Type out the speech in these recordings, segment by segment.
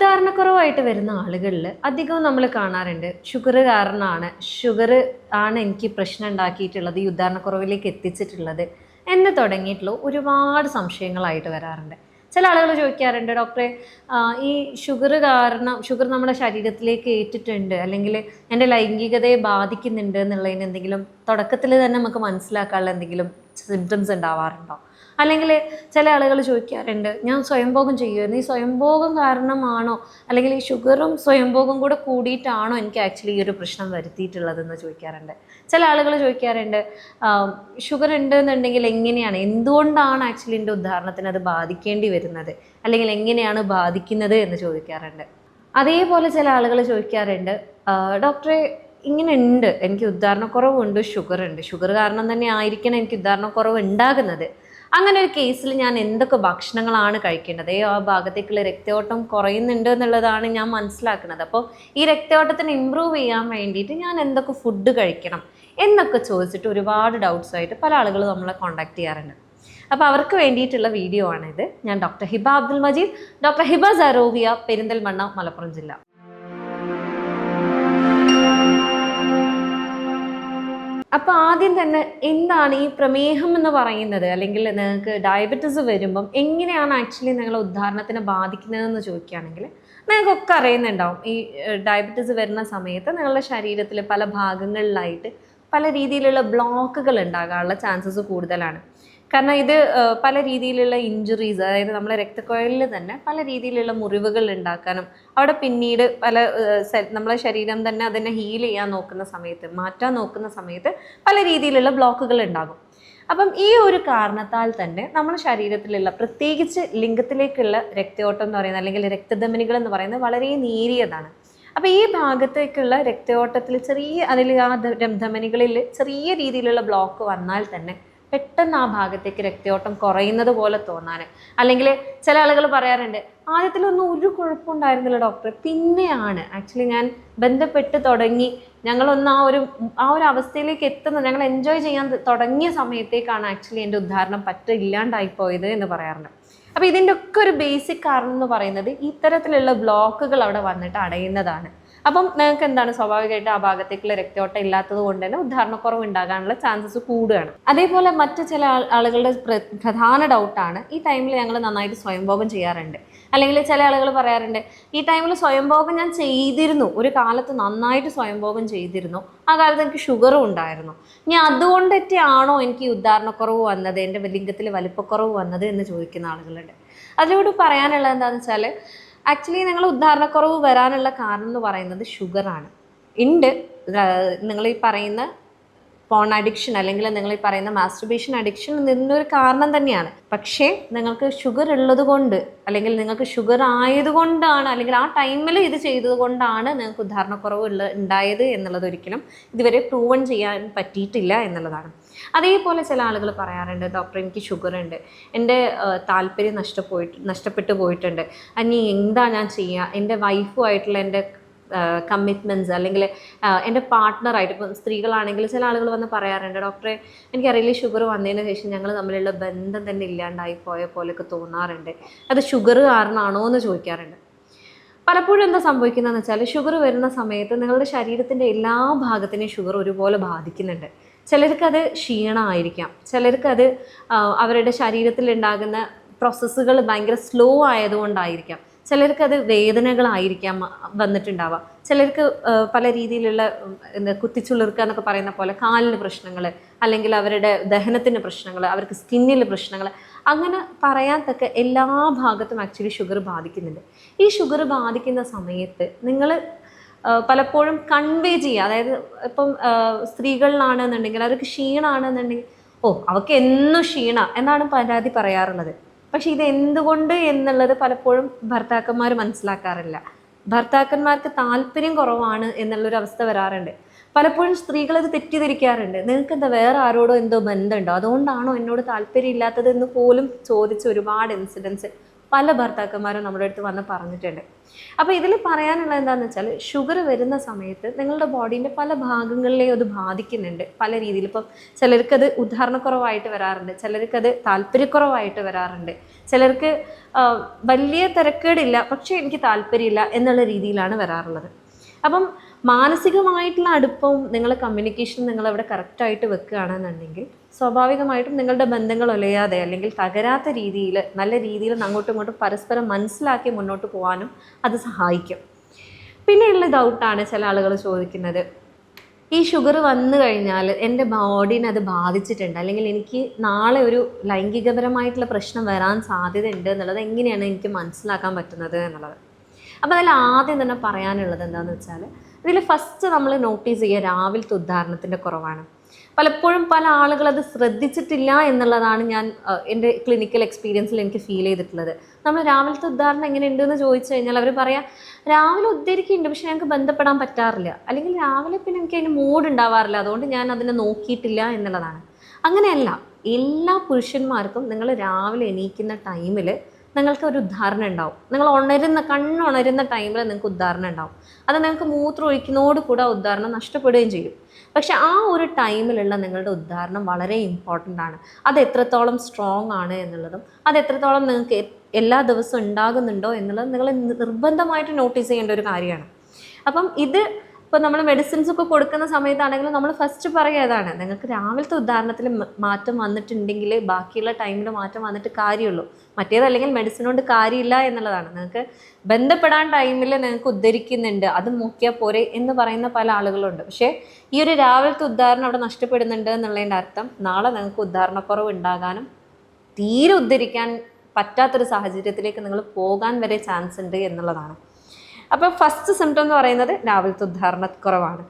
ഉദാഹരണക്കുറവായിട്ട് വരുന്ന ആളുകളിൽ അധികവും നമ്മൾ കാണാറുണ്ട് ഷുഗർ കാരണമാണ്, ഷുഗർ ആണ് എനിക്ക് പ്രശ്നം ഉണ്ടാക്കിയിട്ടുള്ളത്, ഈ ഉദാഹരണക്കുറവിലേക്ക് എത്തിച്ചിട്ടുള്ളത് എന്ന് തുടങ്ങിയിട്ടുള്ള ഒരുപാട് സംശയങ്ങളായിട്ട് വരാറുണ്ട്. ചില ആളുകൾ ചോദിക്കാറുണ്ട്, ഡോക്ടറെ ഈ ഷുഗർ കാരണം ഷുഗർ നമ്മുടെ ശരീരത്തിലേക്ക് ഏറ്റിട്ടുണ്ട് അല്ലെങ്കിൽ എൻ്റെ ലൈംഗികതയെ ബാധിക്കുന്നുണ്ട് എന്നുള്ളതിന് എന്തെങ്കിലും തുടക്കത്തിൽ തന്നെ നമുക്ക് മനസ്സിലാക്കാനുള്ള എന്തെങ്കിലും സിംറ്റംസ് ഉണ്ടാവാറുണ്ടോ? അല്ലെങ്കിൽ ചില ആളുകൾ ചോദിക്കാറുണ്ട്, ഞാൻ സ്വയംഭോഗം ചെയ്യുമായിരുന്നു, ഈ സ്വയംഭോഗം കാരണമാണോ അല്ലെങ്കിൽ ഈ ഷുഗറും സ്വയംഭോഗം കൂടെ കൂടിയിട്ടാണോ എനിക്ക് ആക്ച്വലി ഈ ഒരു പ്രശ്നം വരുത്തിയിട്ടുള്ളതെന്ന് ചോദിക്കാറുണ്ട്. ചില ആളുകൾ ചോദിക്കാറുണ്ട്, ഷുഗർ ഉണ്ട് എന്നുണ്ടെങ്കിൽ എങ്ങനെയാണ്, എന്തുകൊണ്ടാണ് ആക്ച്വലി എൻ്റെ ഉദാഹരണത്തിന് അത് ബാധിക്കേണ്ടി വരുന്നത് അല്ലെങ്കിൽ എങ്ങനെയാണ് ബാധിക്കുന്നത് എന്ന് ചോദിക്കാറുണ്ട്. അതേപോലെ ചില ആളുകൾ ചോദിക്കാറുണ്ട്, ഡോക്ടറെ ഇങ്ങനെ ഉണ്ട്, എനിക്ക് ഉദാഹരണക്കുറവുണ്ട്, ഷുഗർ ഉണ്ട്, ഷുഗർ കാരണം തന്നെ ആയിരിക്കണം എനിക്ക് ഉദാഹരണക്കുറവ് ഉണ്ടാകുന്നത്. അങ്ങനെ ഒരു കേസിൽ ഞാൻ എന്തൊക്കെ ഭക്ഷണങ്ങളാണ് കഴിക്കേണ്ടത്? ആ ഭാഗത്തേക്കുള്ള രക്തയോട്ടം കുറയുന്നുണ്ട് എന്നുള്ളതാണ് ഞാൻ മനസ്സിലാക്കുന്നത്. അപ്പോൾ ഈ രക്തയോട്ടത്തിന് ഇമ്പ്രൂവ് ചെയ്യാൻ വേണ്ടിയിട്ട് ഞാൻ എന്തൊക്കെ ഫുഡ് കഴിക്കണം എന്നൊക്കെ ചോദിച്ചിട്ട് ഒരുപാട് ഡൗട്ട്സായിട്ട് പല ആളുകളും നമ്മളെ കോൺടാക്ട് ചെയ്യാറുണ്ട്. അപ്പോൾ അവർക്ക് വേണ്ടിയിട്ടുള്ള വീഡിയോ ആണിത്. ഞാൻ ഡോക്ടർ ഹിബ അബ്ദുൽ മജീദ്, ഡോക്ടർ ഹിബ സറോവിയ, പെരിന്തൽമണ്ണ, മലപ്പുറം ജില്ല. അപ്പോൾ ആദ്യം തന്നെ എന്താണ് ഈ പ്രമേഹം എന്ന് പറയുന്നത്, അല്ലെങ്കിൽ നിങ്ങൾക്ക് ഡയബറ്റിസ് വരുമ്പം എങ്ങനെയാണ് ആക്ച്വലി നിങ്ങളെ ഉദാഹരണത്തിന് ബാധിക്കുന്നതെന്ന് ചോദിക്കുകയാണെങ്കിൽ നിങ്ങൾക്കൊക്കെ അറിയുന്നുണ്ടാവും, ഈ ഡയബറ്റിസ് വരുന്ന സമയത്ത് നിങ്ങളുടെ ശരീരത്തിൽ പല ഭാഗങ്ങളിലായിട്ട് പല രീതിയിലുള്ള ബ്ലോക്കുകൾ ഉണ്ടാകാനുള്ള ചാൻസസ് കൂടുതലാണ്. കാരണം ഇത് പല രീതിയിലുള്ള ഇഞ്ചുറീസ്, അതായത് നമ്മളെ രക്തക്കുഴലിൽ തന്നെ പല രീതിയിലുള്ള മുറിവുകൾ ഉണ്ടാക്കാനും അവിടെ പിന്നീട് പല നമ്മളെ ശരീരം തന്നെ അതിനെ ഹീൽ ചെയ്യാൻ നോക്കുന്ന സമയത്ത്, മാറ്റാൻ നോക്കുന്ന സമയത്ത് പല രീതിയിലുള്ള ബ്ലോക്കുകൾ ഉണ്ടാകും. അപ്പം ഈ ഒരു കാരണത്താൽ തന്നെ നമ്മുടെ ശരീരത്തിലുള്ള പ്രത്യേകിച്ച് ലിംഗത്തിലേക്കുള്ള രക്തയോട്ടം എന്ന് പറയുന്നത് അല്ലെങ്കിൽ രക്തധമനികൾ എന്ന് പറയുന്നത് വളരെ നേരിയതാണ്. അപ്പോൾ ഈ ഭാഗത്തേക്കുള്ള രക്തയോട്ടത്തിൽ ആ ധമനികളിൽ ചെറിയ രീതിയിലുള്ള ബ്ലോക്ക് വന്നാൽ തന്നെ പെട്ടെന്ന് ആ ഭാഗത്തേക്ക് രക്തയോട്ടം കുറയുന്നത് പോലെ തോന്നാൻ, അല്ലെങ്കിൽ ചില ആളുകൾ പറയാറുണ്ട്, ആദ്യത്തിലൊന്നും ഒരു കുഴപ്പമുണ്ടായിരുന്നില്ല ഡോക്ടറെ, പിന്നെയാണ് ആക്ച്വലി ഞാൻ ബന്ധപ്പെട്ട് തുടങ്ങി, ഞങ്ങളൊന്ന് ആ ഒരു അവസ്ഥയിലേക്ക് എത്തുന്നത്, ഞങ്ങൾ എൻജോയ് ചെയ്യാൻ തുടങ്ങിയ സമയത്തേക്കാണ് ആക്ച്വലി എൻ്റെ ഉദാഹരണം ഇല്ലാണ്ടായിപ്പോയത് എന്ന് പറയാറുണ്ട്. അപ്പോൾ ഇതിൻ്റെ ഒക്കെ ഒരു ബേസിക് കാരണം എന്ന് പറയുന്നത് ഇത്തരത്തിലുള്ള ബ്ലോക്കുകൾ അവിടെ വന്നിട്ട് അടയുന്നതാണ്. അപ്പം നിങ്ങൾക്ക് എന്താണ്, സ്വാഭാവികമായിട്ട് ആ ഭാഗത്തേക്കുള്ള രക്തയോട്ടം ഇല്ലാത്തത് കൊണ്ട് തന്നെ ഉദാഹരണക്കുറവ് ഉണ്ടാകാനുള്ള ചാൻസസ് കൂടുകയാണ്. അതേപോലെ മറ്റു ചില ആളുകളുടെ പ്രധാന ഡൗട്ടാണ്, ഈ ടൈമിൽ ഞങ്ങൾ നന്നായിട്ട് സ്വയംഭോഗം ചെയ്യാറുണ്ട്, അല്ലെങ്കിൽ ചില ആളുകൾ പറയാറുണ്ട്, ഈ ടൈമിൽ സ്വയംഭോഗം ഞാൻ ചെയ്തിരുന്നു, ഒരു കാലത്ത് നന്നായിട്ട് സ്വയംഭോഗം ചെയ്തിരുന്നു, ആ കാലത്ത് എനിക്ക് ഷുഗറും ഉണ്ടായിരുന്നു, ഇനി അതുകൊണ്ടൊക്കെയാണോ എനിക്ക് ഈ ഉദാഹരണക്കുറവ് വന്നത്, എൻ്റെ ലിംഗത്തിൽ വലിപ്പക്കുറവ് വന്നത് എന്ന് ചോദിക്കുന്ന ആളുകളുണ്ട്. അതിലൂടെ പറയാനുള്ളത് എന്താണെന്ന് വെച്ചാൽ, ആക്ച്വലി നിങ്ങൾ ഉദാഹരണക്കുറവ് വരാനുള്ള കാരണം എന്ന് പറയുന്നത് ഷുഗറാണ്. നിങ്ങൾ ഈ പറയുന്ന പോൺ അഡിക്ഷൻ അല്ലെങ്കിൽ നിങ്ങൾ ഈ പറയുന്ന മാസ്റ്റുർബേഷൻ അഡിക്ഷൻ നിന്നൊരു കാരണം തന്നെയാണ്. പക്ഷേ നിങ്ങൾക്ക് ഷുഗർ ഉള്ളത് കൊണ്ട് അല്ലെങ്കിൽ നിങ്ങൾക്ക് ഷുഗർ ആയതുകൊണ്ടാണ് അല്ലെങ്കിൽ ആ ടൈമിൽ ഇത് ചെയ്തത് കൊണ്ടാണ് നിങ്ങൾക്ക് ഉദാഹരണക്കുറവ് ഉണ്ടായത് എന്നുള്ളത് ഒരിക്കലും ഇതുവരെ പ്രൂവൺ ചെയ്യാൻ പറ്റിയിട്ടില്ല എന്നുള്ളതാണ്. അതേപോലെ ചില ആളുകൾ പറയാറുണ്ട്, ഡോക്ടർ എനിക്ക് ഷുഗർ ഉണ്ട്, എൻ്റെ താല്പര്യം നഷ്ടപ്പെട്ടു പോയിട്ടുണ്ട്, ഇനി എന്താ ഞാൻ ചെയ്യുക, എൻ്റെ വൈഫുമായിട്ടുള്ള എൻ്റെ കമ്മിറ്റ്മെൻറ്റ്സ് അല്ലെങ്കിൽ എൻ്റെ പാർട്ട്ണറായിട്ട്, ഇപ്പം സ്ത്രീകളാണെങ്കിൽ ചില ആളുകൾ വന്ന് പറയാറുണ്ട്, ഡോക്ടറെ എനിക്കറിയില്ല ഷുഗർ വന്നതിന് ശേഷം ഞങ്ങൾ തമ്മിലുള്ള ബന്ധം തന്നെ ഇല്ലാണ്ടായി പോയ പോലെയൊക്കെ തോന്നാറുണ്ട്, അത് ഷുഗർ കാരണമാണോ എന്ന് ചോദിക്കാറുണ്ട്. പലപ്പോഴും എന്താ സംഭവിക്കുന്നതെന്ന് വെച്ചാൽ, ഷുഗർ വരുന്ന സമയത്ത് നിങ്ങളുടെ ശരീരത്തിൻ്റെ എല്ലാ ഭാഗത്തിനെയും ഷുഗർ ഒരുപോലെ ബാധിക്കുന്നുണ്ട്. ചിലർക്കത് ക്ഷീണമായിരിക്കാം, ചിലർക്കത് അവരുടെ ശരീരത്തിൽ ഉണ്ടാകുന്ന പ്രോസസ്സുകൾ ഭയങ്കര സ്ലോ ആയതുകൊണ്ടായിരിക്കാം, ചിലർക്കത് വേദനകളായിരിക്കാം വന്നിട്ടുണ്ടാവുക, ചിലർക്ക് പല രീതിയിലുള്ള കുത്തിച്ചുളിർക്കുക എന്നൊക്കെ പറയുന്ന പോലെ കാലിന് പ്രശ്നങ്ങൾ, അല്ലെങ്കിൽ അവരുടെ ദഹനത്തിന് പ്രശ്നങ്ങൾ, അവർക്ക് സ്കിന്നിൽ പ്രശ്നങ്ങൾ, അങ്ങനെ പറയാത്തക്ക എല്ലാ ഭാഗത്തും ആക്ച്വലി ഷുഗർ ബാധിക്കുന്നുണ്ട്. ഈ ഷുഗർ ബാധിക്കുന്ന സമയത്ത് നിങ്ങൾ പലപ്പോഴും കൺവേ ചെയ്യുക, അതായത് ഇപ്പം സ്ത്രീകളിലാണെന്നുണ്ടെങ്കിൽ അവർക്ക് ക്ഷീണമാണെന്നുണ്ടെങ്കിൽ അവർക്ക് എന്നും ക്ഷീണ എന്നാണ് പരാതി പറയാറുള്ളത്. പക്ഷെ ഇത് എന്തുകൊണ്ട് എന്നുള്ളത് പലപ്പോഴും ഭർത്താക്കന്മാർ മനസ്സിലാക്കാറില്ല. ഭർത്താക്കന്മാർക്ക് താല്പര്യം കുറവാണ് എന്നുള്ളൊരു അവസ്ഥ വരാറുണ്ട്. പലപ്പോഴും സ്ത്രീകളത് തെറ്റിദ്ധരിക്കാറുണ്ട്, നിങ്ങൾക്ക് എന്താ വേറെ ആരോടോ എന്തോ ബന്ധമുണ്ടോ, അതുകൊണ്ടാണോ എന്നോട് താല്പര്യം ഇല്ലാത്തത് എന്ന് പോലും ചോദിച്ച ഒരുപാട് ഇൻസിഡൻസ് പല ഭർത്താക്കന്മാരും നമ്മുടെ അടുത്ത് വന്ന് പറഞ്ഞിട്ടുണ്ട്. അപ്പോൾ ഇതിൽ പറയാനുള്ളത് എന്താണെന്ന് വെച്ചാൽ, ഷുഗർ വരുന്ന സമയത്ത് നിങ്ങളുടെ ബോഡീൻ്റെ പല ഭാഗങ്ങളിലെയും അത് ബാധിക്കുന്നുണ്ട് പല രീതിയിൽ. ഇപ്പം ചിലർക്കത് ഉദാഹരണക്കുറവായിട്ട് വരാറുണ്ട്, ചിലർക്കത് താല്പര്യക്കുറവായിട്ട് വരാറുണ്ട്, ചിലർക്ക് വലിയ തിരക്കേടില്ല പക്ഷേ എനിക്ക് താല്പര്യമില്ല എന്നുള്ള രീതിയിലാണ് വരാറുള്ളത്. അപ്പം മാനസികമായിട്ടുള്ള അടുപ്പവും നിങ്ങളെ കമ്മ്യൂണിക്കേഷൻ നിങ്ങളവിടെ കറക്റ്റായിട്ട് വെക്കുകയാണെന്നുണ്ടെങ്കിൽ സ്വാഭാവികമായിട്ടും നിങ്ങളുടെ ബന്ധങ്ങൾ ഒലയാതെ അല്ലെങ്കിൽ തകരാത്ത രീതിയിൽ നല്ല രീതിയിൽ അങ്ങോട്ടും ഇങ്ങോട്ടും പരസ്പരം മനസ്സിലാക്കി മുന്നോട്ട് പോകാനും അത് സഹായിക്കും. പിന്നെയുള്ള ഡൗട്ടാണ് ചില ആളുകൾ ചോദിക്കുന്നത്, ഈ ഷുഗർ വന്നു കഴിഞ്ഞാൽ എൻ്റെ ബോഡീനെ അത് ബാധിച്ചിട്ടുണ്ട്, അല്ലെങ്കിൽ എനിക്ക് നാളെ ഒരു ലൈംഗികപരമായിട്ടുള്ള പ്രശ്നം വരാൻ സാധ്യതയുണ്ട് എന്നുള്ളത് എങ്ങനെയാണ് എനിക്ക് മനസ്സിലാക്കാൻ പറ്റുന്നത് എന്നുള്ളത്. അപ്പോൾ അതിൽ ആദ്യം തന്നെ പറയാനുള്ളത് എന്താണെന്ന് വെച്ചാൽ, ഇതിൽ ഫസ്റ്റ് നമ്മൾ നോട്ടീസ് ചെയ്യുക രാവിലത്തെ ഉദ്ധാരണത്തിൻ്റെ കുറവാണ്. പലപ്പോഴും പല ആളുകളത് ശ്രദ്ധിച്ചിട്ടില്ല എന്നുള്ളതാണ് ഞാൻ എൻ്റെ ക്ലിനിക്കൽ എക്സ്പീരിയൻസിൽ എനിക്ക് ഫീൽ ചെയ്തിട്ടുള്ളത്. നമ്മൾ രാവിലത്തെ ഉദ്ധാരണം എങ്ങനെയുണ്ടെന്ന് ചോദിച്ചു കഴിഞ്ഞാൽ അവർ പറയാം, രാവിലെ ഉദ്ധരിക്കുന്നുണ്ട് പക്ഷെ ഞങ്ങൾക്ക് ബന്ധപ്പെടാൻ പറ്റാറില്ല, അല്ലെങ്കിൽ രാവിലെ പിന്നെ എനിക്ക് അതിന് മൂഡ് ഉണ്ടാവാറില്ല, അതുകൊണ്ട് ഞാൻ അതിനെ നോക്കിയിട്ടില്ല എന്നുള്ളതാണ്. അങ്ങനെയല്ല, എല്ലാ പുരുഷന്മാർക്കും നിങ്ങൾ രാവിലെ എണീക്കുന്ന ടൈമിൽ നിങ്ങൾക്ക് ഒരു ഉദ്ധാരണം ഉണ്ടാവും. നിങ്ങൾ കണ്ണുണരുന്ന ടൈമിൽ നിങ്ങൾക്ക് ഉദ്ധാരണം ഉണ്ടാവും. അത് നിങ്ങൾക്ക് മൂത്രം ഒഴിക്കുന്നതോട് കൂടെ ഉദ്ധാരണം നഷ്ടപ്പെടുകയും ചെയ്യും. പക്ഷെ ആ ഒരു ടൈമിലുള്ള നിങ്ങളുടെ ഉദ്ധാരണം വളരെ ഇമ്പോർട്ടൻ്റ് ആണ്. അത് എത്രത്തോളം സ്ട്രോങ് ആണ് എന്നുള്ളതും അത് എത്രത്തോളം നിങ്ങൾക്ക് എല്ലാ ദിവസവും ഉണ്ടാകുന്നുണ്ടോ എന്നുള്ളത് നിങ്ങൾ നിർബന്ധമായിട്ട് നോട്ടീസ് ചെയ്യേണ്ട ഒരു കാര്യമാണ്. അപ്പം ഇത് ഇപ്പോൾ നമ്മൾ മെഡിസിൻസ് ഒക്കെ കൊടുക്കുന്ന സമയത്താണെങ്കിലും നമ്മൾ ഫസ്റ്റ് പറയുന്നതാണ്, നിങ്ങൾക്ക് രാവിലത്തെ ഉദ്ധാരണത്തിൽ മാറ്റം വന്നിട്ടുണ്ടെങ്കിൽ ബാക്കിയുള്ള ടൈമിൽ മാറ്റം വന്നിട്ട് കാര്യമുള്ളൂ, മറ്റേതല്ലെങ്കിൽ മെഡിസിൻ കൊണ്ട് കാര്യമില്ല എന്നുള്ളതാണ്. നിങ്ങൾക്ക് ബന്ധപ്പെടാൻ ടൈമിൽ നിങ്ങൾക്ക് ഉദ്ധരിക്കുന്നുണ്ട്, അത് നോക്കിയാൽ പോരെ എന്ന് പറയുന്ന പല ആളുകളുണ്ട്. പക്ഷേ ഈ ഒരു രാവിലത്തെ ഉദ്ധാരണം അവിടെ നഷ്ടപ്പെടുന്നുണ്ട് എന്നുള്ളതിൻ്റെ അർത്ഥം നാളെ നിങ്ങൾക്ക് ഉദ്ധാരണക്കുറവ് ഉണ്ടാകാനും തീരെ ഉദ്ധരിക്കാൻ പറ്റാത്തൊരു സാഹചര്യത്തിലേക്ക് നിങ്ങൾ പോകാൻ വരെ ചാൻസ് ഉണ്ട് എന്നുള്ളതാണ്. അപ്പോൾ ഫസ്റ്റ് സിംറ്റം എന്ന് പറയുന്നത് രാവിലത്തെ ഉദ്ധാരണക്കുറവാണ്.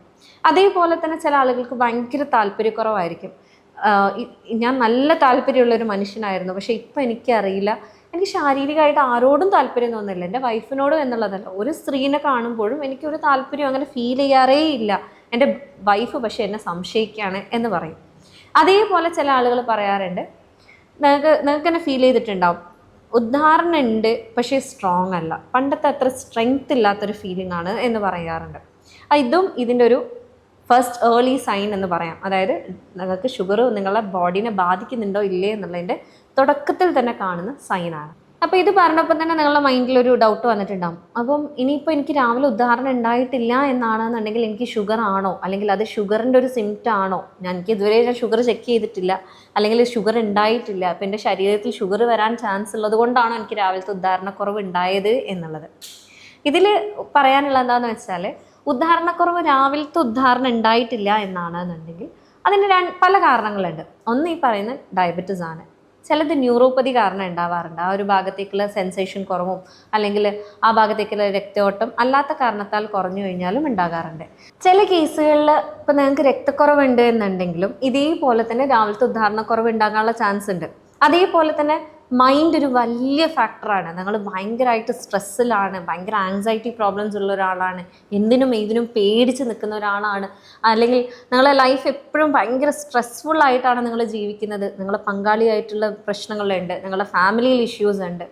അതേപോലെ തന്നെ ചില ആളുകൾക്ക് ഭയങ്കര താല്പര്യക്കുറവായിരിക്കും. ഞാൻ നല്ല താല്പര്യമുള്ളൊരു മനുഷ്യനായിരുന്നു, പക്ഷേ ഇപ്പം എനിക്കറിയില്ല, എനിക്ക് ശാരീരികമായിട്ട് ആരോടും താല്പര്യം തോന്നുന്നില്ല, എൻ്റെ വൈഫിനോടും എന്നുള്ളതല്ല, ഒരു സ്ത്രീനെ കാണുമ്പോഴും എനിക്കൊരു താല്പര്യം അങ്ങനെ ഫീൽ ചെയ്യാറേ ഇല്ല, എൻ്റെ വൈഫ് പക്ഷേ എന്നെ സംശയിക്കുകയാണ് എന്ന് പറയും. അതേപോലെ ചില ആളുകൾ പറയാറുണ്ട്, നിങ്ങൾക്ക് തന്നെ ഫീൽ ചെയ്തിട്ടുണ്ടാവും, ഉദ്ധാരണം ഉണ്ട് പക്ഷേ സ്ട്രോങ് അല്ല, പണ്ടത്തെ അത്ര സ്ട്രെങ്ത് ഇല്ലാത്തൊരു ഫീലിംഗ് ആണ് എന്ന് പറയാറുണ്ട്. ഇതും ഇതിൻ്റെ ഒരു ഫസ്റ്റ് ഏർലി സൈൻ എന്ന് പറയാം. അതായത് നിങ്ങൾക്ക് ഷുഗർ നിങ്ങളുടെ ബോഡീനെ ബാധിക്കുന്നുണ്ടോ ഇല്ലേ എന്നുള്ളതിൻ്റെ തുടക്കത്തിൽ തന്നെ കാണുന്ന സൈനാണ്. അപ്പോൾ ഇത് പറഞ്ഞപ്പോൾ തന്നെ നിങ്ങളുടെ മൈൻഡിലൊരു ഡൗട്ട് വന്നിട്ടുണ്ടാകും, അപ്പം ഇനിയിപ്പോൾ എനിക്ക് രാവിലെ ഉദ്ധാരണം ഉണ്ടായിട്ടില്ല എന്നാണെന്നുണ്ടെങ്കിൽ എനിക്ക് ഷുഗർ ആണോ, അല്ലെങ്കിൽ അത് ഷുഗറിൻ്റെ ഒരു സിംറ്റം ആണോ, എനിക്ക് ഇതുവരെ ഞാൻ ഷുഗർ ചെക്ക് ചെയ്തിട്ടില്ല, അല്ലെങ്കിൽ ഷുഗർ ഉണ്ടായിട്ടില്ല, അപ്പോൾ എൻ്റെ ശരീരത്തിൽ ഷുഗർ വരാൻ ചാൻസ് ഉള്ളത് കൊണ്ടാണോ എനിക്ക് രാവിലത്തെ ഉദ്ധാരണക്കുറവ് ഉണ്ടായത് എന്നുള്ളത്. ഇതിൽ പറയാനുള്ളത് എന്താണെന്ന് വെച്ചാൽ, ഉദ്ധാരണക്കുറവ് രാവിലത്തെ ഉദ്ധാരണം ഉണ്ടായിട്ടില്ല എന്നാണെന്നുണ്ടെങ്കിൽ അതിന് പല കാരണങ്ങളുണ്ട്. ഒന്ന് ഈ പറയുന്ന ഡയബറ്റിസ് ആണ്. ചിലത് ന്യൂറോപ്പതി കാരണം ഉണ്ടാവാറുണ്ട്, ആ ഒരു ഭാഗത്തേക്കുള്ള സെൻസേഷൻ കുറവും അല്ലെങ്കിൽ ആ ഭാഗത്തേക്കുള്ള രക്തയോട്ടം അല്ലാത്ത കാരണത്താൽ കുറഞ്ഞു കഴിഞ്ഞാലും ഉണ്ടാകാറുണ്ട്. ചില കേസുകളിൽ ഇപ്പം നിങ്ങൾക്ക് രക്തക്കുറവുണ്ട് എന്നുണ്ടെങ്കിലും ഇതേപോലെ തന്നെ രാവിലത്തെ ഉദ്ധാരണക്കുറവ് ഉണ്ടാകാനുള്ള ചാൻസ് ഉണ്ട്. അതേപോലെ തന്നെ മൈൻഡ് ഒരു വലിയ ഫാക്ടറാണ്. നിങ്ങൾ ഭയങ്കരമായിട്ട് സ്ട്രെസ്സിലാണ്, ഭയങ്കര ആങ്സൈറ്റി പ്രോബ്ലംസ് ഉള്ള ഒരാളാണ്, എന്തിനും ഏതിനും പേടിച്ച് നിൽക്കുന്ന ഒരാളാണ്, അല്ലെങ്കിൽ നിങ്ങളെ ലൈഫ് എപ്പോഴും ഭയങ്കര സ്ട്രെസ്ഫുള്ളായിട്ടാണ് നിങ്ങൾ ജീവിക്കുന്നത്, നിങ്ങളെ പങ്കാളിയായിട്ടുള്ള പ്രശ്നങ്ങളുണ്ട്, നിങ്ങളുടെ ഫാമിലിയിൽ ഇഷ്യൂസ് ഉണ്ട്,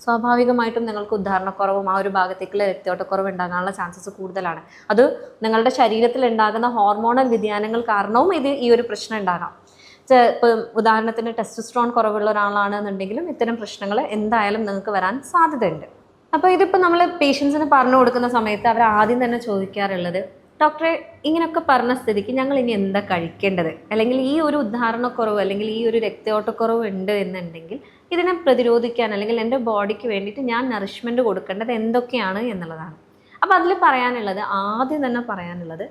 സ്വാഭാവികമായിട്ടും നിങ്ങൾക്ക് ഉദ്ധാരണക്കുറവും ആ ഒരു ഭാഗത്തേക്കുള്ള രക്തയോട്ടക്കുറവ് ഉണ്ടാകാനുള്ള ചാൻസസ് കൂടുതലാണ്. അത് നിങ്ങളുടെ ശരീരത്തിൽ ഉണ്ടാകുന്ന ഹോർമോണൽ വ്യതിയാനങ്ങൾ കാരണവും ഈ ഒരു പ്രശ്നം ഉണ്ടാകാം. ഇപ്പം ഉദാഹരണത്തിന് ടെസ്റ്റോസ്റ്ററോൺ കുറവുള്ള ഒരാളാണെന്നുണ്ടെങ്കിലും ഇത്തരം പ്രശ്നങ്ങൾ എന്തായാലും നിങ്ങൾക്ക് വരാൻ സാധ്യതയുണ്ട്. അപ്പോൾ ഇതിപ്പോൾ നമ്മൾ പേഷ്യൻസിന് പറഞ്ഞു കൊടുക്കുന്ന സമയത്ത് അവർ ആദ്യം തന്നെ ചോദിക്കാറുള്ളത്, ഡോക്ടറെ ഇങ്ങനെയൊക്കെ പറഞ്ഞ സ്ഥിതിക്ക് ഞങ്ങൾ ഇനി എന്താ കഴിക്കേണ്ടത്, അല്ലെങ്കിൽ ഈ ഒരു ഉദ്ധാരണക്കുറവ് അല്ലെങ്കിൽ ഈ ഒരു രക്തയോട്ടക്കുറവ് ഉണ്ട് എന്നുണ്ടെങ്കിൽ ഇതിനെ പ്രതിരോധിക്കാൻ അല്ലെങ്കിൽ എൻ്റെ ബോഡിക്ക് വേണ്ടിയിട്ട് ഞാൻ നറിഷ്മെൻറ്റ് കൊടുക്കേണ്ടത് എന്തൊക്കെയാണ് എന്നുള്ളതാണ്. അപ്പോൾ അതിൽ പറയാനുള്ളത്, ആദ്യം തന്നെ പറയാനുള്ളത്,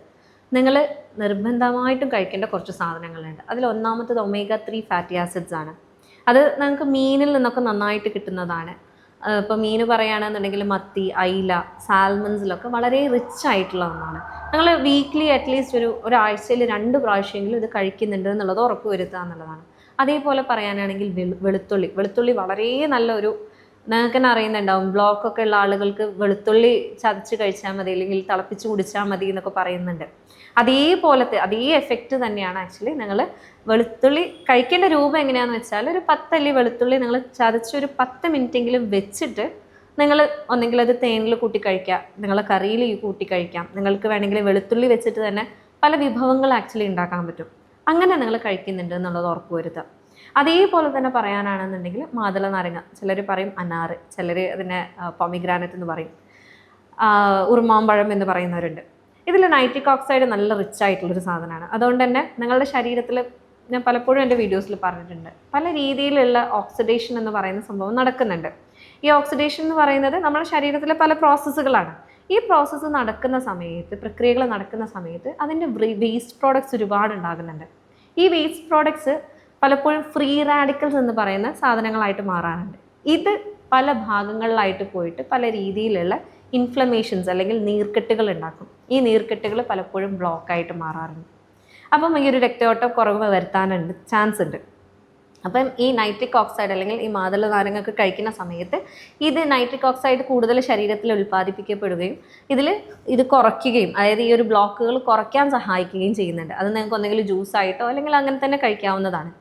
നിങ്ങൾ നിർബന്ധമായിട്ടും കഴിക്കേണ്ട കുറച്ച് സാധനങ്ങളുണ്ട്. അതിൽ ഒന്നാമത്തത് omega-3 ഫാറ്റി ആസിഡ്സ് ആണ്. അത് നിങ്ങൾക്ക് മീനിൽ നിന്നൊക്കെ നന്നായിട്ട് കിട്ടുന്നതാണ്. ഇപ്പോൾ മീൻ പറയുകയാണെന്നുണ്ടെങ്കിൽ മത്തി, അയില, സാൽമൺസിലൊക്കെ വളരെ റിച്ച് ആയിട്ടുള്ള ഒന്നാണ്. നിങ്ങൾ വീക്ക്ലി അറ്റ്ലീസ്റ്റ് ഒരാഴ്ചയിൽ 2 പ്രാവശ്യമെങ്കിലും ഇത് കഴിക്കുന്നുണ്ട് എന്നുള്ളത് ഉറപ്പ് വരുത്തുക എന്നുള്ളതാണ്. അതേപോലെ പറയാനാണെങ്കിൽ വെളുത്തുള്ളി വളരെ നല്ലൊരു നിങ്ങൾക്ക് തന്നെ അറിയുന്നുണ്ടാവും, ബ്ലോക്കൊക്കെ ഉള്ള ആളുകൾക്ക് വെളുത്തുള്ളി ചതച്ച് കഴിച്ചാൽ മതി അല്ലെങ്കിൽ തിളപ്പിച്ച് കുടിച്ചാൽ മതി എന്നൊക്കെ പറയുന്നുണ്ട്. അതേപോലത്തെ അതേ എഫക്റ്റ് തന്നെയാണ് ആക്ച്വലി നിങ്ങൾ വെളുത്തുള്ളി കഴിക്കേണ്ട രൂപം എങ്ങനെയാണെന്ന് വെച്ചാൽ, ഒരു 10 അല്ലി വെളുത്തുള്ളി നിങ്ങൾ ചതച്ച് ഒരു 10 മിനിറ്റെങ്കിലും വെച്ചിട്ട് നിങ്ങൾ ഒന്നെങ്കിൽ അത് തേനിൽ കൂട്ടി കഴിക്കാം, നിങ്ങളെ കറിയിൽ കൂട്ടി കഴിക്കാം, നിങ്ങൾക്ക് വേണമെങ്കിൽ വെളുത്തുള്ളി വെച്ചിട്ട് തന്നെ പല വിഭവങ്ങൾ ആക്ച്വലി ഉണ്ടാക്കാൻ പറ്റും. അങ്ങനെ നിങ്ങൾ കഴിക്കുന്നുണ്ട് എന്നുള്ളത് ഉറപ്പ് വരുത്തുക. അതേപോലെ തന്നെ പറയാനാണെന്നുണ്ടെങ്കിൽ മാതള നാരങ്ങ, ചിലർ പറയും അനാറ്, ചിലർ അതിനെ പൊമിഗ്രാനറ്റ് എന്ന് പറയും, ഉറുമാമ്പഴം എന്ന് പറയുന്നവരുണ്ട്. ഇതിൽ നൈട്രിക് ഓക്സൈഡ് നല്ല റിച്ച് ആയിട്ടുള്ളൊരു സാധനമാണ്. അതുകൊണ്ട് തന്നെ നിങ്ങളുടെ ശരീരത്തിൽ, ഞാൻ പലപ്പോഴും എൻ്റെ വീഡിയോസിൽ പറഞ്ഞിട്ടുണ്ട്, പല രീതിയിലുള്ള ഓക്സിഡേഷൻ എന്ന് പറയുന്ന സംഭവം നടക്കുന്നുണ്ട്. ഈ ഓക്സിഡേഷൻ എന്ന് പറയുന്നത് നമ്മുടെ ശരീരത്തിലെ പല പ്രോസസ്സുകളാണ്. ഈ പ്രോസസ്സ് നടക്കുന്ന സമയത്ത്, പ്രക്രിയകൾ നടക്കുന്ന സമയത്ത് അതിൻ്റെ വേസ്റ്റ് പ്രോഡക്ട്സ് ഒരുപാട് ഉണ്ടാകുന്നുണ്ട്. ഈ വേസ്റ്റ് പ്രോഡക്ട്സ് പലപ്പോഴും ഫ്രീ റാഡിക്കൽസ് എന്ന് പറയുന്ന സാധനങ്ങളായിട്ട് മാറാറുണ്ട്. ഇത് പല ഭാഗങ്ങളിലായിട്ട് പോയിട്ട് പല രീതിയിലുള്ള ഇൻഫ്ലമേഷൻസ് അല്ലെങ്കിൽ നീർക്കെട്ടുകൾ ഉണ്ടാക്കും. ഈ നീർക്കെട്ടുകൾ പലപ്പോഴും ബ്ലോക്കായിട്ട് മാറാറുണ്ട്. അപ്പം ഈ ഒരു രക്തയോട്ടം കുറവ് വരുത്താനുണ്ട് ചാൻസ് ഉണ്ട്. അപ്പം ഈ നൈട്രിക് ഓക്സൈഡ് അല്ലെങ്കിൽ ഈ മാതള നാരങ്ങയൊക്കെ കഴിക്കുന്ന സമയത്ത് ഇത് നൈട്രിക് ഓക്സൈഡ് കൂടുതൽ ശരീരത്തിൽ ഉൽപ്പാദിപ്പിക്കപ്പെടുകയും ഇത് കുറയ്ക്കുകയും, അതായത് ഈ ഒരു ബ്ലോക്കുകൾ കുറയ്ക്കാൻ സഹായിക്കുകയും ചെയ്യുന്നുണ്ട്. അത് നിങ്ങൾക്ക് ഒന്നെങ്കിൽ ജ്യൂസായിട്ടോ അല്ലെങ്കിൽ അങ്ങനെ തന്നെ കഴിക്കാവുന്നതാണ്.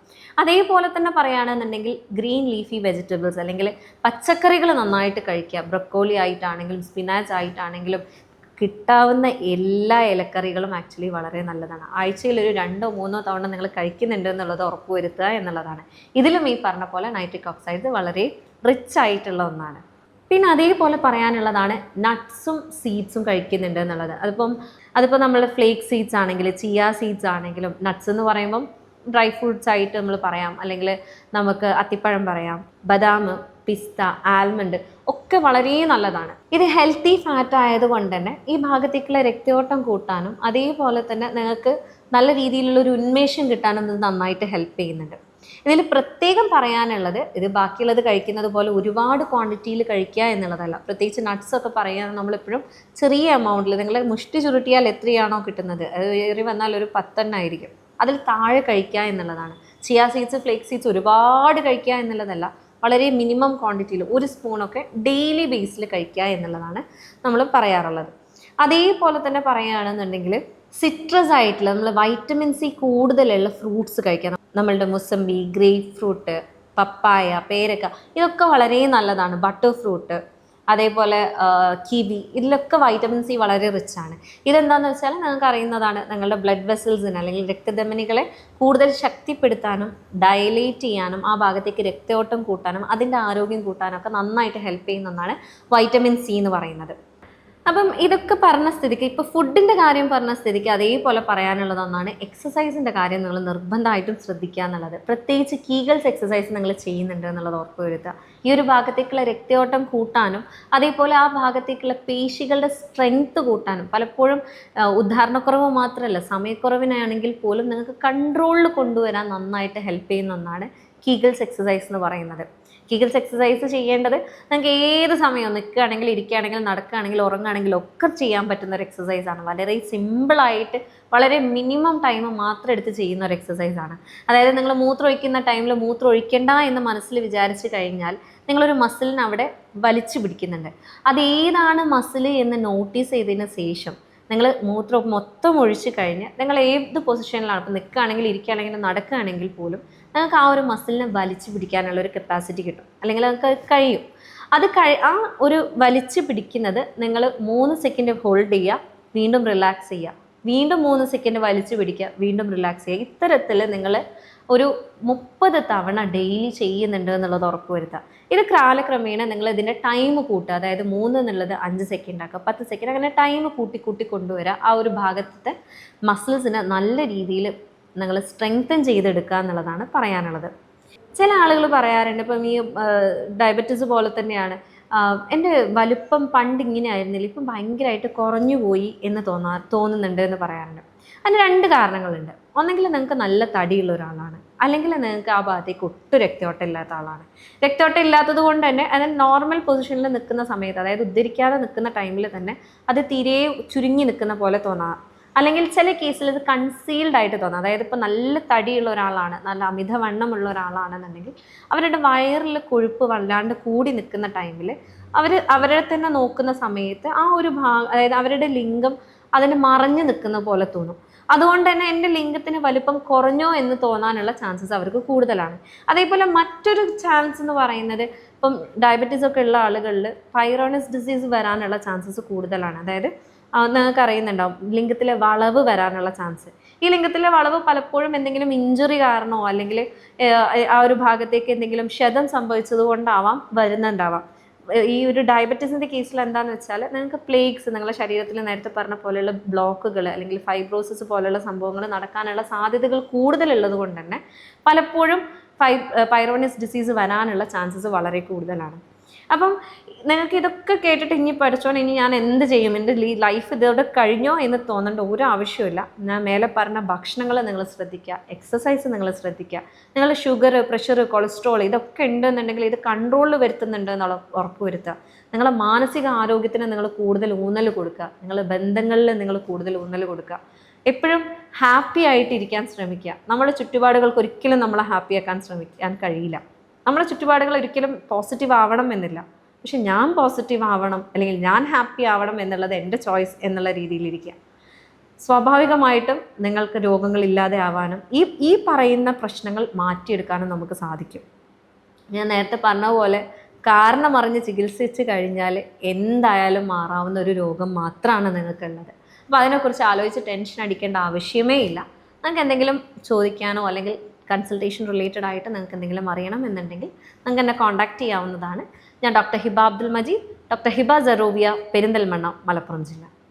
അതേപോലെ തന്നെ പറയുകയാണെന്നുണ്ടെങ്കിൽ ഗ്രീൻ ലീഫി വെജിറ്റബിൾസ് അല്ലെങ്കിൽ പച്ചക്കറികൾ നന്നായിട്ട് കഴിക്കുക. ബ്രക്കോളി ആയിട്ടാണെങ്കിലും സ്പിനാച്ച് ആയിട്ടാണെങ്കിലും കിട്ടാവുന്ന എല്ലാ ഇലക്കറികളും ആക്ച്വലി വളരെ നല്ലതാണ്. ആഴ്ചയിൽ ഒരു 2-3 തവണ നിങ്ങൾ കഴിക്കുന്നുണ്ട് എന്നുള്ളത് ഉറപ്പുവരുത്തുക എന്നുള്ളതാണ്. ഇതിലും ഈ പറഞ്ഞ പോലെ നൈട്രിക് ഓക്സൈഡ് വളരെ റിച്ച് ആയിട്ടുള്ള ഒന്നാണ്. പിന്നെ അതേപോലെ പറയാനുള്ളതാണ് നട്ട്സും സീഡ്സും കഴിക്കുന്നുണ്ട് എന്നുള്ളത്. അതിപ്പോൾ നമ്മൾ ഫ്ലേക്ക് സീഡ്സ് ആണെങ്കിൽ, ചിയ സീഡ്സ് ആണെങ്കിലും, നട്ട്സ് എന്ന് പറയുമ്പം ഡ്രൈ ഫ്രൂട്ട്സ് ആയിട്ട് നമ്മൾ പറയാം, അല്ലെങ്കിൽ നമുക്ക് അത്തിപ്പഴം പറയാം, ബദാം, പിസ്ത, ആൽമണ്ട് ഒക്കെ വളരെ നല്ലതാണ്. ഇത് ഹെൽത്തി ഫാറ്റ് ആയതുകൊണ്ട് തന്നെ ഈ ഭാഗത്തേക്കുള്ള രക്തയോട്ടം കൂട്ടാനും അതേപോലെ തന്നെ നിങ്ങൾക്ക് നല്ല രീതിയിലുള്ള ഒരു ഉന്മേഷം കിട്ടാനും ഇത് നന്നായിട്ട് ഹെൽപ്പ് ചെയ്യുന്നുണ്ട്. ഇതിൽ പ്രത്യേകം പറയാനുള്ളത്, ഇത് ബാക്കിയുള്ളത് കഴിക്കുന്നത് പോലെ ഒരുപാട് ക്വാണ്ടിറ്റിയിൽ കഴിക്കുക എന്നുള്ളതല്ല. പ്രത്യേകിച്ച് നട്ട്സ് ഒക്കെ പറയാൻ നമ്മളെപ്പോഴും ചെറിയ എമൗണ്ടിൽ, നിങ്ങൾ മുഷ്ടി ചുരുട്ടിയാൽ എത്രയാണോ കിട്ടുന്നത്, അത് ഏറി വന്നാൽ ഒരു 10 ആയിരിക്കും, അതിൽ താഴെ കഴിക്കുക എന്നുള്ളതാണ്. ചിയ സീഡ്സ്, ഫ്ലേക്ക് സീഡ്സ് ഒരുപാട് കഴിക്കുക എന്നുള്ളതല്ല, വളരെ മിനിമം ക്വാണ്ടിറ്റിയിൽ 1 സ്പൂണൊക്കെ ഡെയിലി ബേസിൽ കഴിക്കുക എന്നുള്ളതാണ് നമ്മൾ പറയാറുള്ളത്. അതേപോലെ തന്നെ പറയുകയാണെന്നുണ്ടെങ്കിൽ സിട്രസ് ആയിട്ടുള്ള, നമ്മൾ വൈറ്റമിൻ സി കൂടുതലുള്ള ഫ്രൂട്ട്സ് കഴിക്കണം. നമ്മളുടെ മുസമ്പി, ഗ്രേപ്പ് ഫ്രൂട്ട്, പപ്പായ, പേരക്ക, ഇതൊക്കെ വളരെ നല്ലതാണ്. ബട്ടർ ഫ്രൂട്ട്, അതേപോലെ കിവി, ഇതിലൊക്കെ വൈറ്റമിൻ സി വളരെ റിച്ചാണ്. ഇതെന്താണെന്ന് വെച്ചാൽ നിങ്ങൾക്ക് അറിയുന്നതാണ്, നിങ്ങളുടെ ബ്ലഡ് വെസൽസിന് അല്ലെങ്കിൽ രക്തധമനികളെ കൂടുതൽ ശക്തിപ്പെടുത്താനും ഡയലേറ്റ് ചെയ്യാനും ആ ഭാഗത്തേക്ക് രക്തയോട്ടം കൂട്ടാനും അതിൻ്റെ ആരോഗ്യം കൂട്ടാനും ഒക്കെ നന്നായിട്ട് ഹെൽപ്പ് ചെയ്യുന്ന ഒന്നാണ് വൈറ്റമിൻ സി എന്ന് പറയുന്നത്. അപ്പം ഇതൊക്കെ പറഞ്ഞ സ്ഥിതിക്ക്, ഇപ്പോൾ ഫുഡിൻ്റെ കാര്യം പറഞ്ഞ സ്ഥിതിക്ക് അതേപോലെ പറയാനുള്ളത് ഒന്നാണ് എക്സസൈസിൻ്റെ കാര്യം നിങ്ങൾ നിർബന്ധമായിട്ടും ശ്രദ്ധിക്കുക എന്നുള്ളത്. പ്രത്യേകിച്ച് കീഗൽസ് എക്സസൈസ് നിങ്ങൾ ചെയ്യുന്നുണ്ട് എന്നുള്ളത് ഉറപ്പുവരുത്തുക. ഈ ഒരു ഭാഗത്തേക്കുള്ള രക്തയോട്ടം കൂട്ടാനും അതേപോലെ ആ ഭാഗത്തേക്കുള്ള പേശികളുടെ സ്ട്രെങ്ത് കൂട്ടാനും, പലപ്പോഴും ഉദാഹരണക്കുറവ് മാത്രമല്ല സമയക്കുറവിനാണെങ്കിൽ പോലും നിങ്ങൾക്ക് കൺട്രോളിൽ കൊണ്ടുവരാൻ നന്നായിട്ട് ഹെൽപ്പ് ചെയ്യുന്ന ഒന്നാണ് കീഗൽസ് എക്സസൈസ് എന്ന് പറയുന്നത്. കീഗൽസ് എക്സസൈസ് ചെയ്യേണ്ടത് നിങ്ങൾക്ക് ഏത് സമയവും, നിൽക്കുകയാണെങ്കിൽ, ഇരിക്കുകയാണെങ്കിൽ, നടക്കുകയാണെങ്കിൽ, ഉറങ്ങുകയാണെങ്കിലും ഒക്കെ ചെയ്യാൻ പറ്റുന്ന ഒരു എക്സസൈസാണ്. വളരെ സിമ്പിളായിട്ട് വളരെ മിനിമം ടൈം മാത്രം എടുത്ത് ചെയ്യുന്ന ഒരു എക്സസൈസാണ്. അതായത് നിങ്ങൾ മൂത്രം ഒഴിക്കുന്ന ടൈമിൽ മൂത്രം ഒഴിക്കേണ്ട എന്ന് മനസ്സിൽ വിചാരിച്ച് കഴിഞ്ഞാൽ നിങ്ങളൊരു മസിലിനെ അവിടെ വലിച്ചു പിടിക്കുന്നുണ്ട്. അതേതാണ് മസിൽ എന്ന് നോട്ടീസ് ചെയ്തതിന് ശേഷം നിങ്ങൾ മൂത്രം മൊത്തം ഒഴിച്ച് കഴിഞ്ഞ് നിങ്ങൾ ഏത് പൊസിഷനിലാണ്, ഇപ്പോൾ നിൽക്കുകയാണെങ്കിൽ, ഇരിക്കുകയാണെങ്കിൽ, നടക്കുകയാണെങ്കിൽ പോലും നിങ്ങൾക്ക് ആ ഒരു മസിലിനെ വലിച്ചു പിടിക്കാനുള്ള ഒരു കപ്പാസിറ്റി കിട്ടും, അല്ലെങ്കിൽ നിങ്ങൾക്ക് കഴിയും. ആ ഒരു വലിച്ചു പിടിക്കുന്നത് നിങ്ങൾ 3 സെക്കൻഡ് ഹോൾഡ് ചെയ്യുക, വീണ്ടും റിലാക്സ് ചെയ്യുക, വീണ്ടും 3 സെക്കൻഡ് വലിച്ചു പിടിക്കുക, വീണ്ടും റിലാക്സ് ചെയ്യുക. ഇത്തരത്തിൽ നിങ്ങൾ ഒരു 30 തവണ ഡെയിലി ചെയ്യുന്നുണ്ട് എന്നുള്ളത് ഉറപ്പുവരുത്തുക. ഇത് കാലക്രമേണ നിങ്ങൾ ഇതിൻ്റെ ടൈം കൂട്ടുക, അതായത് 3 എന്നുള്ളത് 5 സെക്കൻഡ് ആക്കുക, 10 സെക്കൻഡ്, അങ്ങനെ ടൈം കൂട്ടി കൊണ്ടുവരിക. ആ ഒരു ഭാഗത്തെ മസിൽസിനെ നല്ല രീതിയിൽ നിങ്ങൾ സ്ട്രെങ്തൻ ചെയ്തെടുക്കുക എന്നുള്ളതാണ് പറയാനുള്ളത്. ചില ആളുകൾ പറയാറുണ്ട്, ഇപ്പം ഈ ഡയബറ്റീസ് പോലെ തന്നെയാണ്, എൻ്റെ വലുപ്പം പണ്ട് ഇങ്ങനെ ആയിരുന്നില്ല, ഇപ്പം ഭയങ്കരമായിട്ട് കുറഞ്ഞു പോയി എന്ന് തോന്നുന്നുണ്ട് എന്ന് പറയാറുണ്ട്. അതിന് 2 കാരണങ്ങളുണ്ട്. ഒന്നെങ്കിൽ നിങ്ങൾക്ക് നല്ല തടിയുള്ള ഒരാളാണ്, അല്ലെങ്കിൽ നിങ്ങൾക്ക് ആ ഭാഗത്തേക്ക് ഒട്ടും രക്തയോട്ടം ഇല്ലാത്ത ആളാണ്. രക്തയോട്ടം ഇല്ലാത്തത് കൊണ്ട് തന്നെ അത് നോർമൽ പൊസിഷനിൽ നിൽക്കുന്ന സമയത്ത്, അതായത് ഉദ്ധരിക്കാതെ നിൽക്കുന്ന ടൈമിൽ തന്നെ അത് തീരെ ചുരുങ്ങി നിൽക്കുന്ന പോലെ തോന്നാം. അല്ലെങ്കിൽ ചില കേസിൽ ഇത് കൺസീൽഡ് ആയിട്ട് തോന്നാം. അതായത് ഇപ്പോൾ നല്ല തടിയുള്ള ഒരാളാണ്, നല്ല അമിതവണ്ണമുള്ള ഒരാളാണെന്നുണ്ടെങ്കിൽ അവരുടെ വയറിൽ കൊഴുപ്പ് വല്ലാണ്ട് കൂടി നിൽക്കുന്ന ടൈമിൽ അവരെ തന്നെ നോക്കുന്ന സമയത്ത് ആ ഒരു അതായത് അവരുടെ ലിംഗം അതിന് മറഞ്ഞു നിൽക്കുന്ന പോലെ തോന്നും. അതുകൊണ്ട് തന്നെ എൻ്റെ ലിംഗത്തിന് വലിപ്പം കുറഞ്ഞോ എന്ന് തോന്നാനുള്ള ചാൻസസ് അവർക്ക് കൂടുതലാണ്. അതേപോലെ മറ്റൊരു ചാൻസ് എന്ന് പറയുന്നത്, ഇപ്പം ഡയബറ്റീസ് ഒക്കെ ഉള്ള ആളുകളിൽ പൈറോണിസ് ഡിസീസ് വരാനുള്ള ചാൻസസ് കൂടുതലാണ്. അതായത് നിങ്ങൾക്ക് അറിയുന്നുണ്ടാവും, ലിംഗത്തിലെ വളവ് വരാനുള്ള ചാൻസ്. ഈ ലിംഗത്തിലെ വളവ് പലപ്പോഴും എന്തെങ്കിലും ഇഞ്ചുറി കാരണമോ അല്ലെങ്കിൽ ആ ഒരു ഭാഗത്തേക്ക് എന്തെങ്കിലും ക്ഷതം സംഭവിച്ചത് കൊണ്ടാവാം വരുന്നുണ്ടാവാം. ഈ ഒരു ഡയബറ്റീസിൻ്റെ കേസിൽ എന്താണെന്ന് വെച്ചാൽ, നിങ്ങൾക്ക് പ്ലേഗ്സ്, നിങ്ങളുടെ ശരീരത്തിൽ നേരത്തെ പറഞ്ഞ പോലെയുള്ള ബ്ലോക്കുകൾ അല്ലെങ്കിൽ ഫൈബ്രോസിസ് പോലെയുള്ള സംഭവങ്ങൾ നടക്കാനുള്ള സാധ്യതകൾ കൂടുതലുള്ളത് കൊണ്ട് തന്നെ പലപ്പോഴും പൈറോണിസ് ഡിസീസ് വരാനുള്ള ചാൻസസ് വളരെ കൂടുതലാണ്. അപ്പം നിങ്ങൾക്ക് ഇതൊക്കെ കേട്ടിട്ട് ഇനി പഠിച്ചോണ്ട് ഇനി ഞാൻ എന്ത് ചെയ്യും, എൻ്റെ ലൈഫ് ഇതോടെ കഴിഞ്ഞോ എന്ന് തോന്നേണ്ട ഒരു ആവശ്യമില്ല. ഞാൻ മേലെ പറഞ്ഞ ഭക്ഷണങ്ങൾ നിങ്ങൾ ശ്രദ്ധിക്കുക, എക്സസൈസ് നിങ്ങൾ ശ്രദ്ധിക്കുക, നിങ്ങൾ ഷുഗർ, പ്രഷർ, കൊളസ്ട്രോൾ ഇതൊക്കെ ഉണ്ടെന്നുണ്ടെങ്കിൽ ഇത് കൺട്രോളിൽ വരുത്തുന്നുണ്ട് എന്നുള്ള ഉറപ്പ് വരുത്തുക. നിങ്ങളുടെ മാനസിക ആരോഗ്യത്തിന് നിങ്ങൾ കൂടുതൽ ഊന്നൽ കൊടുക്കുക, നിങ്ങളുടെ ബന്ധങ്ങളിൽ നിങ്ങൾ കൂടുതൽ ഊന്നൽ കൊടുക്കുക. എപ്പോഴും ഹാപ്പി ആയിട്ടിരിക്കാൻ ശ്രമിക്കുക. നമ്മുടെ ചുറ്റുപാടുകൾക്ക് ഒരിക്കലും നമ്മളെ ഹാപ്പിയാക്കാൻ ശ്രമിക്കാൻ കഴിയില്ല. നമ്മുടെ ചുറ്റുപാടുകൾ ഒരിക്കലും പോസിറ്റീവ് ആവണം എന്നില്ല, പക്ഷെ ഞാൻ പോസിറ്റീവ് ആവണം അല്ലെങ്കിൽ ഞാൻ ഹാപ്പി ആവണം എന്നുള്ളത് എൻ്റെ ചോയ്സ് എന്നുള്ള രീതിയിലിരിക്കുക. സ്വാഭാവികമായിട്ടും നിങ്ങൾക്ക് രോഗങ്ങളില്ലാതെ ആവാനും ഈ പറയുന്ന പ്രശ്നങ്ങൾ മാറ്റിയെടുക്കാനും നമുക്ക് സാധിക്കും. ഞാൻ നേരത്തെ പറഞ്ഞ പോലെ കാരണം അറിഞ്ഞ് ചികിത്സിച്ച് കഴിഞ്ഞാൽ എന്തായാലും മാറാവുന്ന ഒരു രോഗം മാത്രമാണ് നിങ്ങൾക്കുള്ളത്. അപ്പോൾ അതിനെക്കുറിച്ച് ആലോചിച്ച് ടെൻഷൻ അടിക്കേണ്ട ആവശ്യമേ ഇല്ല. നിങ്ങൾക്ക് എന്തെങ്കിലും ചോദിക്കാനോ അല്ലെങ്കിൽ കൺസൾട്ടേഷൻ റിലേറ്റഡ് ആയിട്ട് നിങ്ങൾക്ക് എന്തെങ്കിലും അറിയണം എന്നുണ്ടെങ്കിൽ നിങ്ങൾക്ക് എന്നെ കോൺടാക്റ്റ് ചെയ്യാവുന്നതാണ്. ഞാൻ ഡോക്ടർ ഹിബ അബ്ദുൽ മജീദ്, ഡോക്ടർ ഹിബ സറോവിയ, പെരിന്തൽമണ്ണ, മലപ്പുറം ജില്ല.